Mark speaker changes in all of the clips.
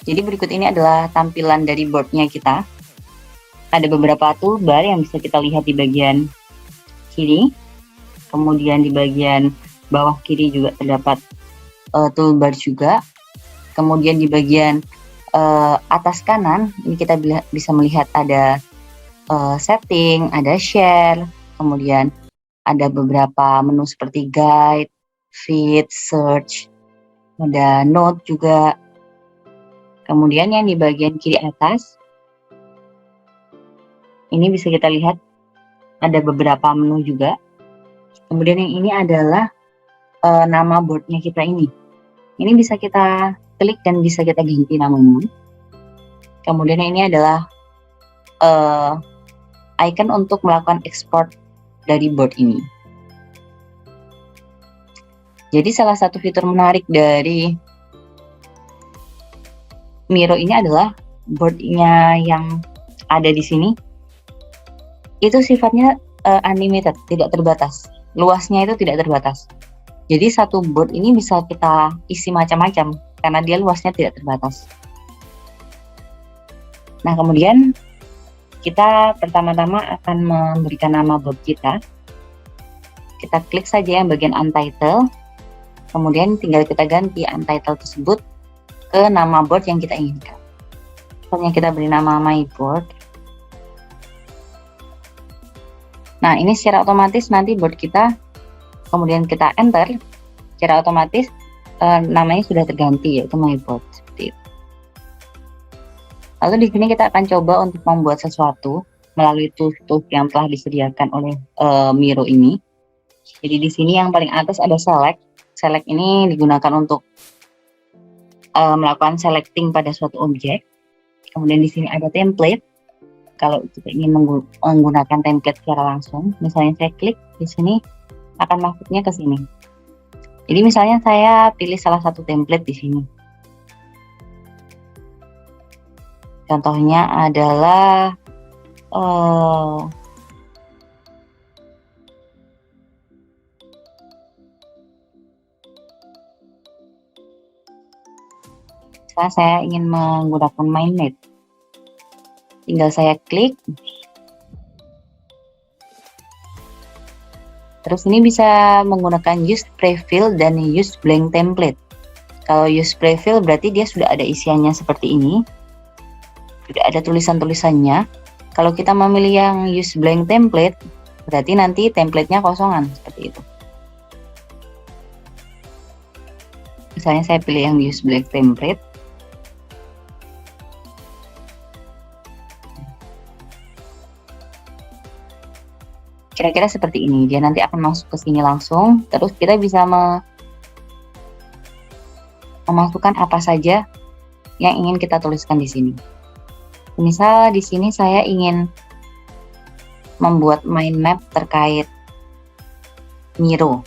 Speaker 1: Jadi berikut ini adalah tampilan dari boardnya kita. Ada beberapa toolbar yang bisa kita lihat di bagian kiri. Kemudian di bagian bawah kiri juga terdapat toolbar juga. Kemudian di bagian atas kanan ini kita bisa melihat ada setting, ada share, kemudian ada beberapa menu seperti guide, feed, search, ada note juga. Kemudian yang di bagian kiri atas ini bisa kita lihat ada beberapa menu juga. Kemudian yang ini adalah nama boardnya kita ini. Ini bisa kita klik dan bisa kita ganti namanya. Kemudian yang ini adalah icon untuk melakukan ekspor dari board ini. Jadi salah satu fitur menarik dari Miro ini adalah boardnya yang ada di sini itu sifatnya unlimited, tidak terbatas. Luasnya itu tidak terbatas. Jadi satu board ini bisa kita isi macam-macam karena dia luasnya tidak terbatas. Nah, kemudian kita pertama-tama akan memberikan nama board kita. Kita klik saja yang bagian untitled. Kemudian tinggal kita ganti untitled tersebut ke nama board yang kita inginkan. Misalnya kita beri nama my board. Nah, ini secara otomatis nanti board kita, kemudian kita enter, secara otomatis namanya sudah terganti, yaitu my board. Seperti itu. Lalu di sini kita akan coba untuk membuat sesuatu melalui tools-tools yang telah disediakan oleh Miro ini. Jadi di sini yang paling atas ada select. Select ini digunakan untuk melakukan selecting pada suatu objek. Kemudian di sini ada template. Kalau kita ingin menggunakan template secara langsung, misalnya saya klik di sini akan masuknya ke sini. Jadi misalnya saya pilih salah satu template di sini. Contohnya adalah saya ingin menggunakan mainnet. Tinggal saya klik. Terus ini bisa menggunakan use prefill dan use blank template. Kalau use prefill berarti dia sudah ada isiannya seperti ini. Sudah ada tulisan-tulisannya. Kalau kita memilih yang use blank template, berarti nanti templatenya kosongan seperti itu. Misalnya saya pilih yang use blank template. Kira-kira seperti ini, dia nanti akan masuk ke sini langsung, terus kita bisa memasukkan apa saja yang ingin kita tuliskan di sini. Misal di sini saya ingin membuat mind map terkait Miro,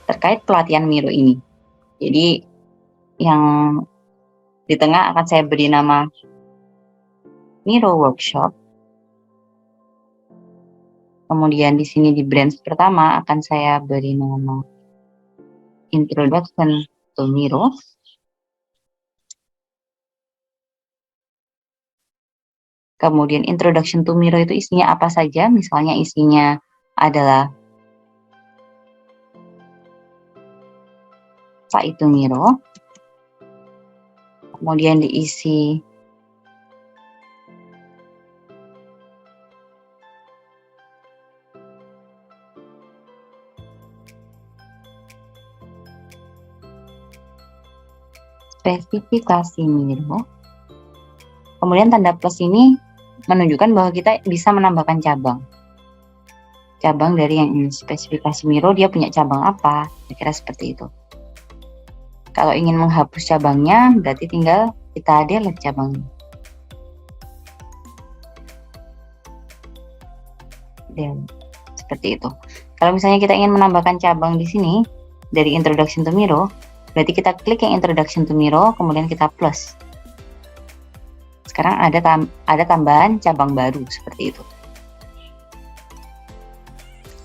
Speaker 1: terkait pelatihan Miro ini. Jadi yang di tengah akan saya beri nama Miro Workshop. Kemudian di sini di branch pertama akan saya beri nama Introduction to Miro. Kemudian Introduction to Miro itu isinya apa saja? Misalnya isinya adalah apa itu Miro. Kemudian diisi spesifikasi Miro. Kemudian tanda plus ini menunjukkan bahwa kita bisa menambahkan cabang. Cabang dari yang ini spesifikasi Miro, dia punya cabang apa? Kira-kira seperti itu. Kalau ingin menghapus cabangnya, berarti tinggal kita delete cabangnya. Seperti itu. Kalau misalnya kita ingin menambahkan cabang di sini dari Introduction to Miro, berarti kita klik yang Introduction to Miro, kemudian kita plus. Sekarang ada tambahan cabang baru seperti itu.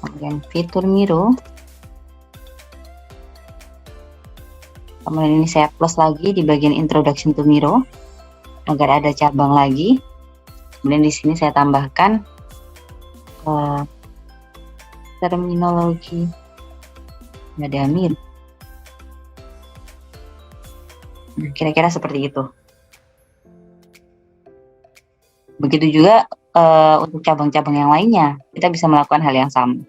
Speaker 1: Kemudian fitur Miro. Kemudian ini saya plus lagi di bagian introduction to Miro agar ada cabang lagi. Kemudian di sini saya tambahkan terminologi ada Miro. Kira-kira seperti itu. Begitu juga untuk cabang-cabang yang lainnya, kita bisa melakukan hal yang sama.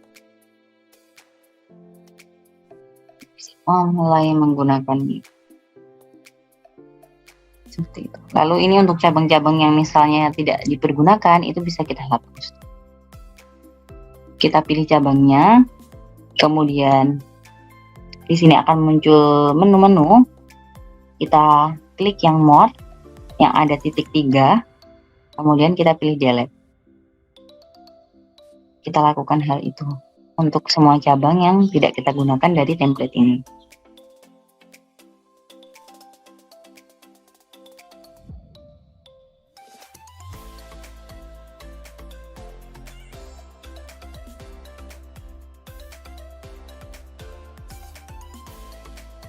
Speaker 1: Mulai menggunakan seperti itu. Lalu ini untuk cabang-cabang yang misalnya tidak dipergunakan, itu bisa kita hapus. Kita pilih cabangnya, kemudian di sini akan muncul menu-menu. Kita klik yang more, yang ada titik 3, kemudian kita pilih delete. Kita lakukan hal itu untuk semua cabang yang tidak kita gunakan dari template ini.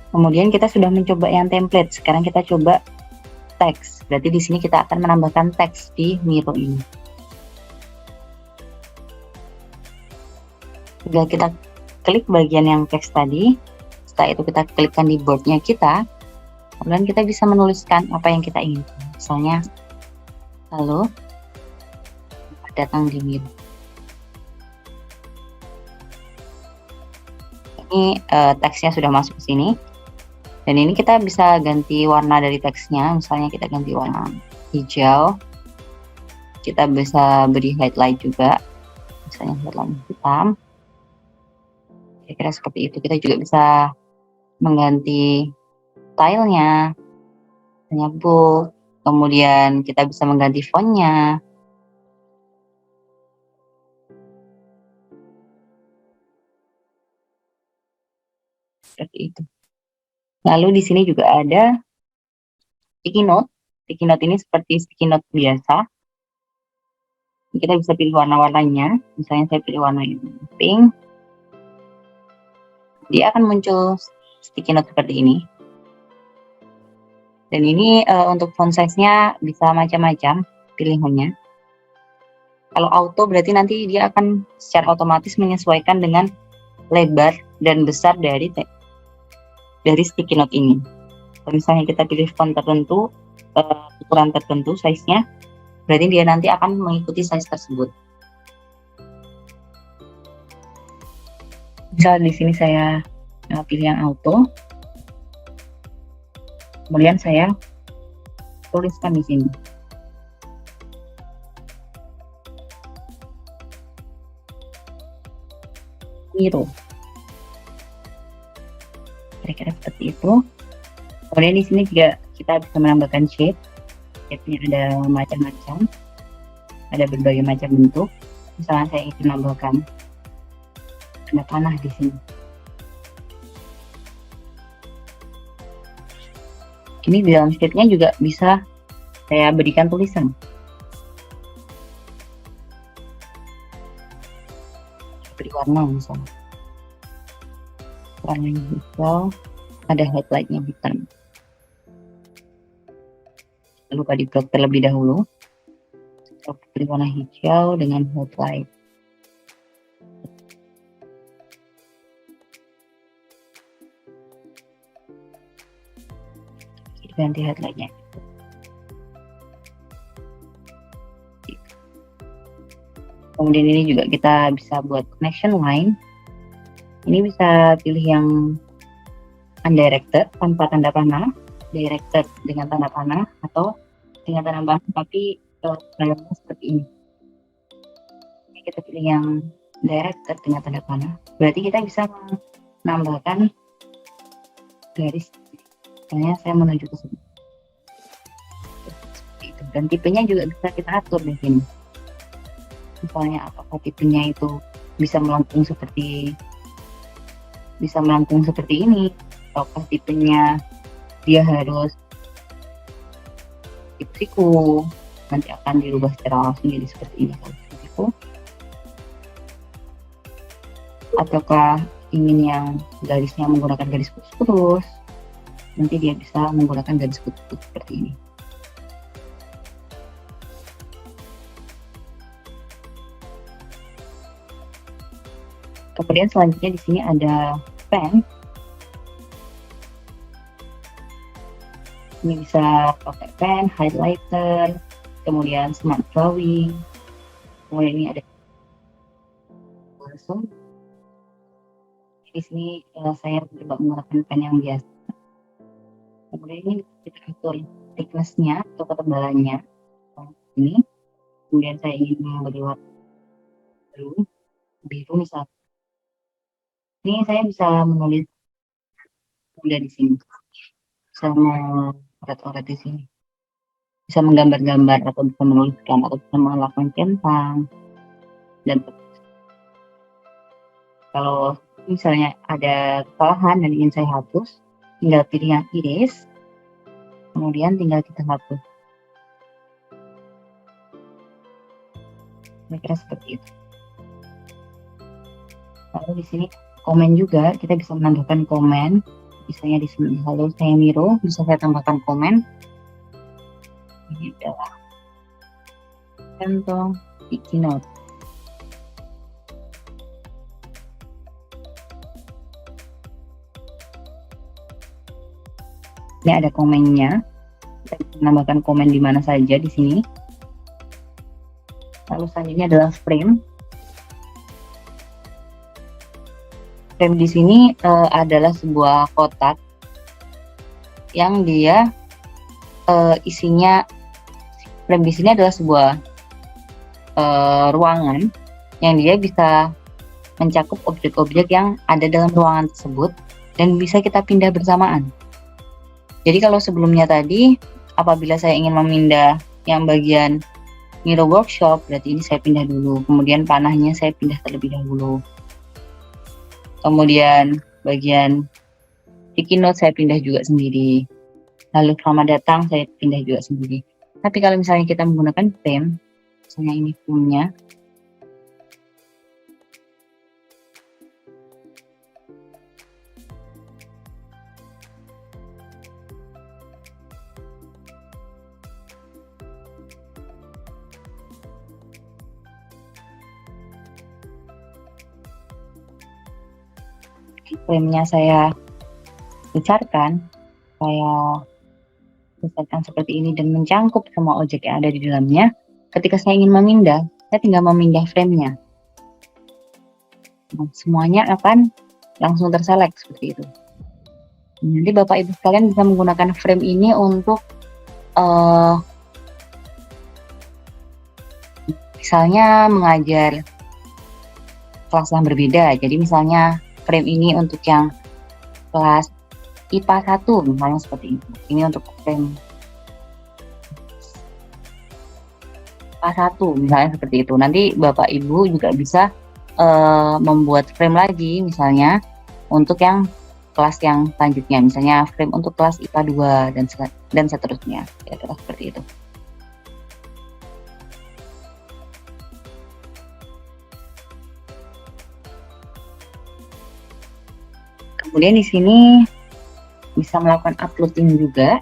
Speaker 1: Kemudian kita sudah mencoba yang template, sekarang kita coba teks. Berarti di sini kita akan menambahkan teks di Miro ini. Jika kita klik bagian yang teks tadi, setelah itu kita klikkan di boardnya kita, kemudian kita bisa menuliskan apa yang kita inginkan. Misalnya, halo, datang di Miro. Ini teksnya sudah masuk ke sini. Dan ini kita bisa ganti warna dari teksnya, misalnya kita ganti warna hijau. Kita bisa beri highlight juga, misalnya highlight hitam. Kira-kira seperti itu. Kita juga bisa mengganti stylenya, misalnya bold. Kemudian kita bisa mengganti fontnya. Seperti itu. Lalu di sini juga ada sticky note. Sticky note ini seperti sticky note biasa. Kita bisa pilih warna-warnanya. Misalnya saya pilih warna yang pink. Dia akan muncul sticky note seperti ini. Dan ini untuk font size-nya bisa macam-macam pilihannya. Kalau auto berarti nanti dia akan secara otomatis menyesuaikan dengan lebar dan besar dari sticky note ini. Kalau misalnya kita pilih font tertentu, ukuran tertentu, size-nya, berarti dia nanti akan mengikuti size tersebut. Misal di sini saya pilih yang auto, kemudian saya tuliskan di sini. Miro. Kira-kira seperti itu. Kemudian di sini juga kita bisa menambahkan shape. Shape-nya ada macam-macam, ada berbagai macam bentuk. Misalnya saya ingin menambahkan tanda panah di sini. Ini di dalam shape-nya juga bisa saya berikan tulisan. Beri warna misalnya. Warna hijau, ada highlight-nya hitam. Lupa di blok terlebih dahulu. Pilih warna hijau dengan highlight. Ganti highlight-nya. Kemudian ini juga kita bisa buat connection line. Ini bisa pilih yang undirected tanpa tanda panah, directed dengan tanda panah, atau dengan tanda panah tapi layarnya seperti ini. Ini kita pilih yang directed dengan tanda panah. Berarti kita bisa menambahkan garis. Misalnya saya menuju ke sini. Dan tipenya juga bisa kita atur di sini. Misalnya apakah tipenya itu bisa melengkung seperti ini, ataukah tipenya dia harus tipe siku, nanti akan dirubah secara langsung jadi seperti ini kalau siku, ataukah ingin yang garisnya menggunakan garis putus-putus, nanti dia bisa menggunakan garis kutu seperti ini. Kemudian selanjutnya di sini ada pen. Ini bisa pakai pen, highlighter, kemudian smart drawing. Kemudian ini ada langsung. Di sini saya coba menggunakan pen yang biasa. Kemudian ini kita atur thickness-nya atau ketebalannya. Ini. Kemudian saya ingin memberi warna biru misalnya. Ini saya bisa menulis di sini. Bisa mengoret-oret di sini. Bisa menggambar-gambar atau bisa menuliskan atau bisa melakukan centang dan kalau misalnya ada kesalahan dan ingin saya hapus, tinggal pilih yang iris, kemudian tinggal kita hapus. Kira-kira seperti itu. Lalu di sini komen juga, kita bisa menambahkan komen. Misalnya di sini, halo saya Miro, bisa saya tambahkan komen. Ini adalah kantong sticky note. Ini ada komennya. Kita bisa menambahkan komen di mana saja di sini. Lalu selanjutnya adalah frame. Frame di sini adalah sebuah kotak yang dia isinya. Frame di sini adalah sebuah ruangan yang dia bisa mencakup objek-objek yang ada dalam ruangan tersebut dan bisa kita pindah bersamaan. Jadi kalau sebelumnya tadi, apabila saya ingin memindah yang bagian Miro Workshop, berarti ini saya pindah dulu. Kemudian panahnya saya pindah terlebih dahulu. Kemudian bagian sticky note saya pindah juga sendiri. Lalu selamat datang saya pindah juga sendiri. Tapi kalau misalnya kita menggunakan frame, misalnya ini frame-nya, frame-nya saya besarkan, saya besarkan seperti ini dan mencangkup semua objek yang ada di dalamnya. Ketika saya ingin memindah, saya tinggal memindah frame-nya. Nah, semuanya akan langsung terselect seperti itu. Nanti Bapak Ibu sekalian bisa menggunakan frame ini untuk misalnya mengajar kelas yang berbeda. Jadi misalnya frame ini untuk yang kelas IPA 1 misalnya seperti itu. Ini untuk frame IPA 1 misalnya seperti itu. Nanti Bapak Ibu juga bisa membuat frame lagi misalnya untuk yang kelas yang selanjutnya, misalnya frame untuk kelas IPA 2 dan seterusnya. Kira-kira seperti itu. Kemudian di sini bisa melakukan uploading juga.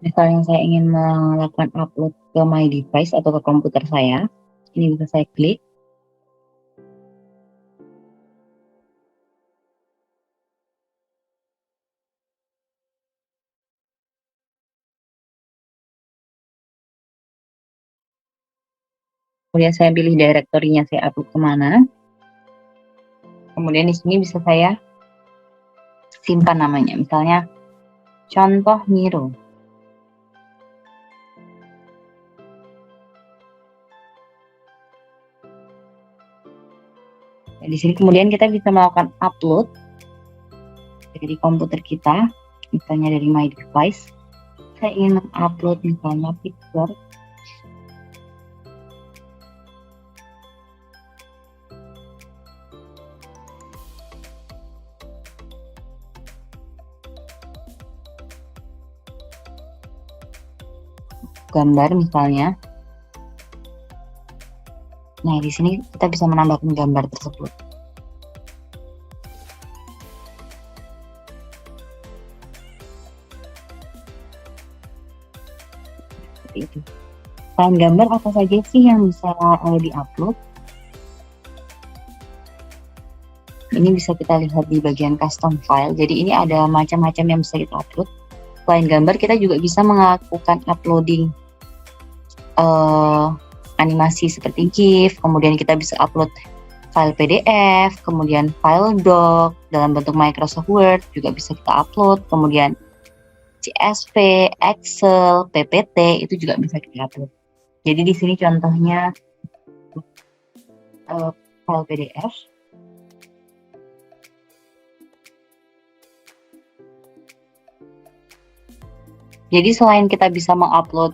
Speaker 1: Misalnya saya ingin melakukan upload ke my device atau ke komputer saya, ini bisa saya klik. Kemudian saya pilih direktorinya, saya upload kemana. Kemudian di sini bisa saya simpan namanya, misalnya contoh Miro. Nah, di sini kemudian kita bisa melakukan upload dari komputer kita, misalnya dari my device. Saya ingin mengupload misalnya picture. Gambar misalnya. Nah, di sini kita bisa menambahkan gambar tersebut. Seperti itu. Selain gambar, apa saja sih yang bisa di-upload? Ini bisa kita lihat di bagian custom file. Jadi ini ada macam-macam yang bisa kita upload. Selain gambar, kita juga bisa melakukan uploading animasi seperti GIF, kemudian kita bisa upload file PDF, kemudian file doc dalam bentuk Microsoft Word juga bisa kita upload, kemudian CSV, Excel, PPT itu juga bisa kita upload. Jadi di sini contohnya file PDF. Jadi selain kita bisa mengupload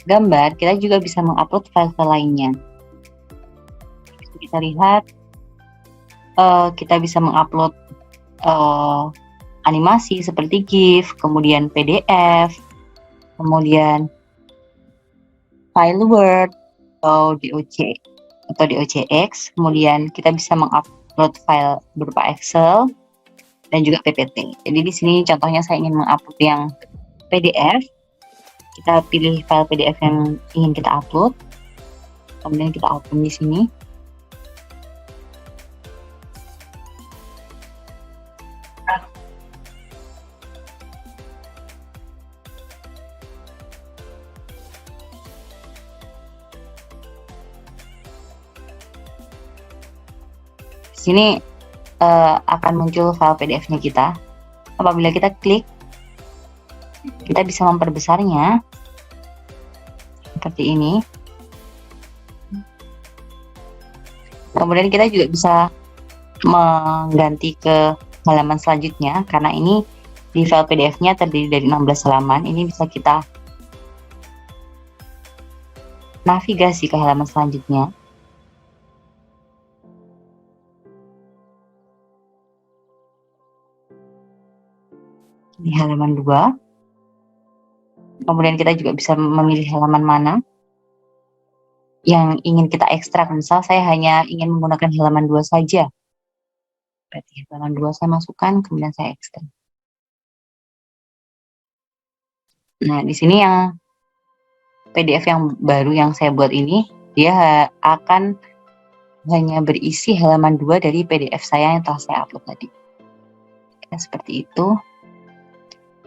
Speaker 1: gambar, kita juga bisa mengupload file-file lainnya. Kita lihat, kita bisa mengupload animasi seperti GIF, kemudian PDF, kemudian file Word atau DOCX, kemudian kita bisa mengupload file berupa Excel dan juga PPT. Jadi di sini contohnya saya ingin mengupload yang PDF. Kita pilih file PDF yang ingin kita upload, kemudian kita open di sini. Di sini akan muncul file PDF-nya kita. Apabila kita klik, kita bisa memperbesarnya seperti ini. Kemudian kita juga bisa mengganti ke halaman selanjutnya, karena ini di file PDF-nya terdiri dari 16 halaman. Ini bisa kita navigasi ke halaman selanjutnya. Di halaman 2. Kemudian kita juga bisa memilih halaman mana yang ingin kita ekstrak. Misal saya hanya ingin menggunakan halaman 2 saja. Berarti halaman 2 saya masukkan, kemudian saya ekstrak. Nah, di sini yang PDF yang baru yang saya buat ini, dia akan hanya berisi halaman 2 dari PDF saya yang telah saya upload tadi. Ya, seperti itu.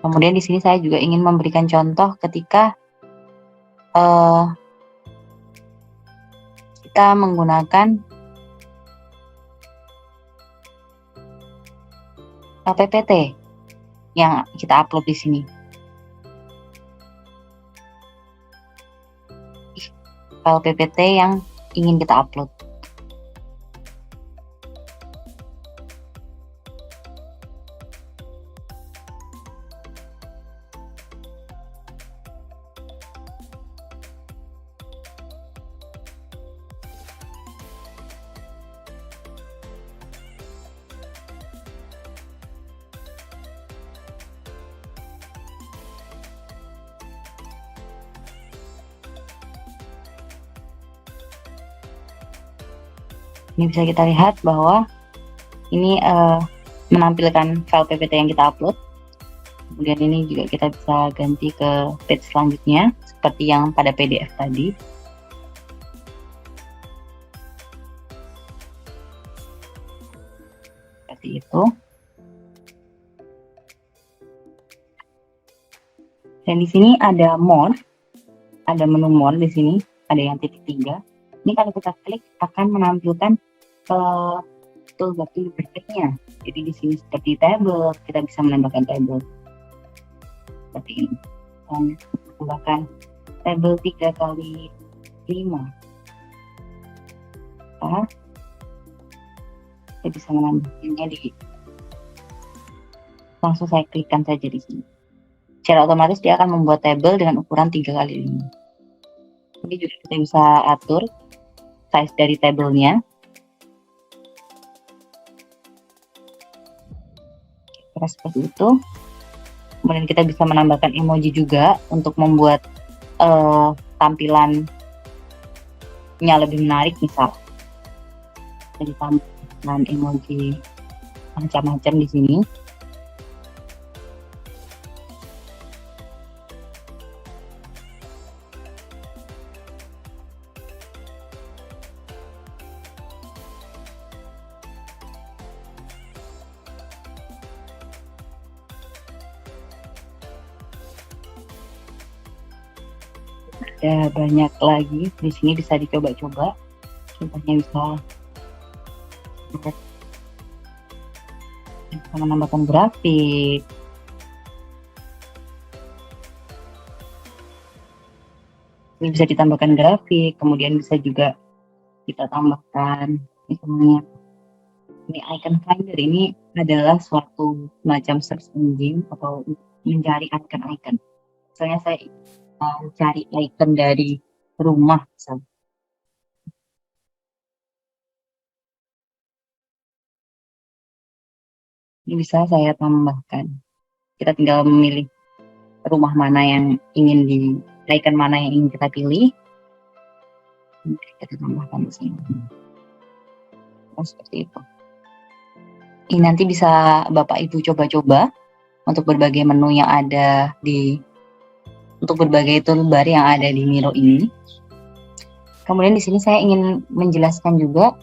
Speaker 1: Kemudian di sini saya juga ingin memberikan contoh ketika kita menggunakan PPT yang kita upload di sini. File PPT yang ingin kita upload. Ini bisa kita lihat bahwa ini menampilkan file PPT yang kita upload. Kemudian ini juga kita bisa ganti ke page selanjutnya seperti yang pada PDF tadi. Seperti itu. Dan di sini ada more, ada menu more di sini, ada yang titik 3. Ini kalau kita klik akan menampilkan toolbar berikutnya. Jadi di sini seperti table, kita bisa menambahkan table seperti ini. Dan menambahkan table 3x5. Kita bisa menambahkannya langsung saya klikkan saja di sini. Secara otomatis dia akan membuat table dengan ukuran 3x5. Ini juga kita bisa atur size dari tabelnya. Kira seperti itu. Kemudian kita bisa menambahkan emoji juga untuk membuat tampilan lebih menarik, misal bisa ditambahkan emoji macam-macam di sini. Ada banyak lagi di sini, bisa dicoba-coba. Contohnya bisa menambahkan grafik, ini bisa ditambahkan grafik, kemudian bisa juga kita tambahkan misalnya ini icon finder. Ini adalah suatu macam search engine atau mencari icon-icon. Misalnya saya cari icon dari rumah misalnya. Ini bisa saya tambahkan. Kita tinggal memilih rumah mana yang ingin icon mana yang ingin kita pilih. Kita tambahkan di sini. Oh, seperti itu. Ini nanti bisa Bapak Ibu coba-coba untuk berbagai menu yang ada untuk berbagai toolbar yang ada di Miro ini. Kemudian di sini saya ingin menjelaskan juga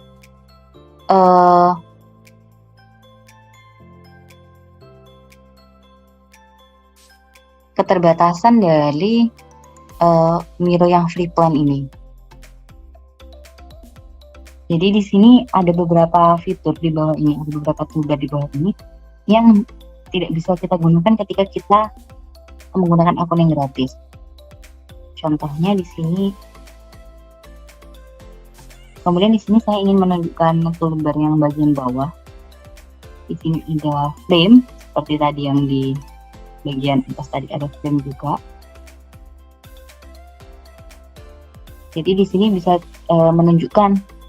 Speaker 1: keterbatasan dari Miro yang free plan ini. Jadi di sini ada beberapa fitur di bawah ini, ada beberapa toolbar di bawah ini yang tidak bisa kita gunakan ketika kita menggunakan akun yang gratis. Contohnya di sini. Kemudian di sini saya ingin menunjukkan toolbar yang bagian bawah. Di sini ada frame, seperti tadi yang di bagian atas tadi ada frame juga. Jadi di sini bisa menunjukkan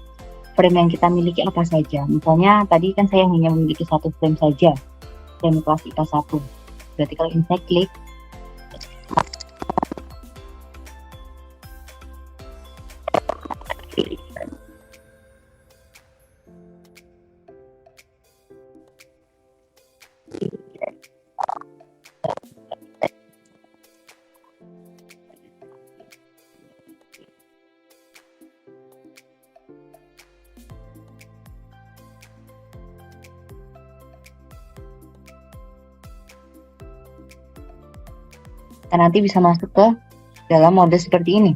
Speaker 1: frame yang kita miliki apa saja. Misalnya tadi kan saya hanya memiliki satu frame saja, frame kelas IPA 1. Berarti kalau ini saya klik, kita nanti bisa masuk ke dalam mode seperti ini.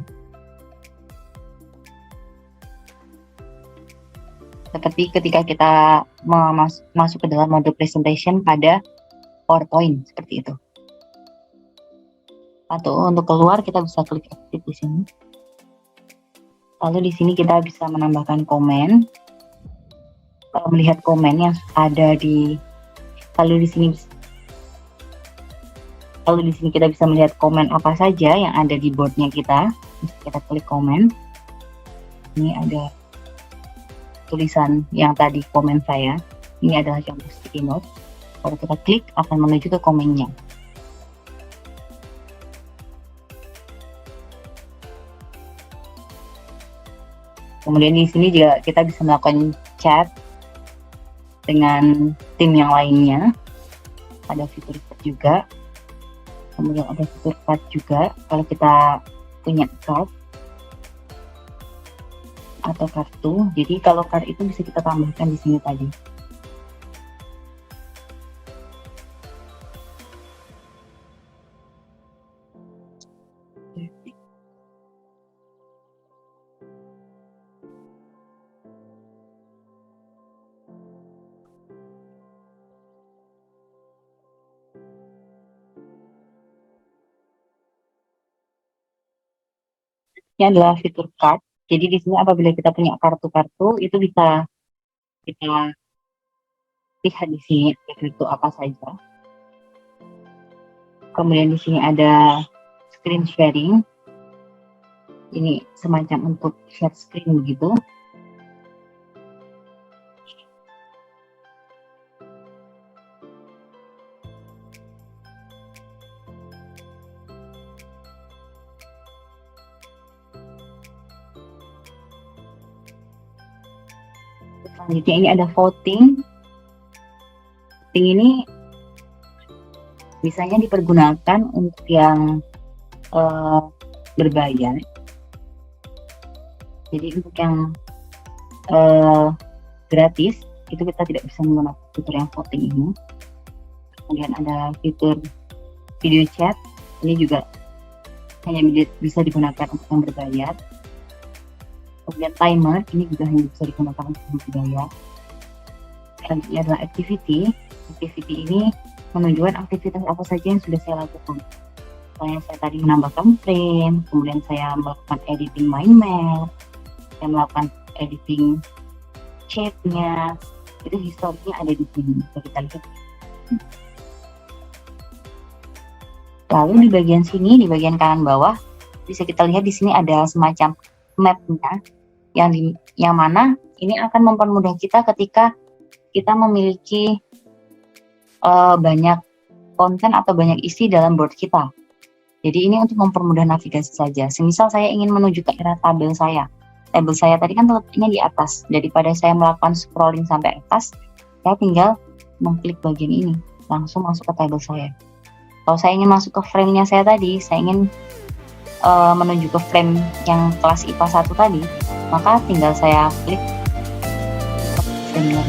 Speaker 1: Seperti ketika kita masuk ke dalam mode presentation pada PowerPoint, seperti itu. Atau untuk keluar kita bisa klik exit di sini. Lalu di sini kita bisa menambahkan komen. Melihat komen yang ada di lalu di sini kita bisa melihat komen apa saja yang ada di boardnya kita. Kita klik komen. Ini ada tulisan yang tadi komen saya. Ini adalah contoh sticky note. Kalau kita klik akan menuju ke komennya. Kemudian di sini juga kita bisa melakukan chat dengan tim yang lainnya. Ada fitur chat juga. Kemudian ada fitur card juga kalau kita punya card atau kartu. Jadi kalau card itu bisa kita tambahkan di sini tadi. Ini adalah fitur card. Jadi di sini apabila kita punya kartu-kartu itu bisa kita lihat di sini kartu apa saja. Kemudian di sini ada screen sharing. Ini semacam untuk share screen begitu. Selanjutnya ini ada voting. Voting ini misalnya dipergunakan untuk yang berbayar. Jadi untuk yang gratis itu kita tidak bisa menggunakan fitur yang voting ini. Kemudian ada fitur video chat, ini juga hanya bisa digunakan untuk yang berbayar. Kemudian timer, ini juga hanya bisa digunakan untuk yang berbayar. Selanjutnya adalah activity. Activity ini menunjukkan aktivitas apa saja yang sudah saya lakukan. Misalnya saya tadi menambahkan frame, kemudian saya melakukan editing mind map, saya melakukan editing shape-nya, itu historinya ada di sini, bisa kita lihat. Lalu di bagian sini, di bagian kanan bawah, bisa kita lihat di sini ada semacam map-nya, yang mana ini akan mempermudah kita ketika kita memiliki banyak konten atau banyak isi dalam board kita. Jadi ini untuk mempermudah navigasi saja. Semisal saya ingin menuju ke era tabel saya. Tabel saya tadi kan letaknya di atas. Daripada saya melakukan scrolling sampai atas, saya tinggal mengklik bagian ini, langsung masuk ke tabel saya. Kalau saya ingin masuk ke frame-nya saya tadi, saya ingin menuju ke frame yang kelas IPA 1 tadi, maka tinggal saya klik frame-nya.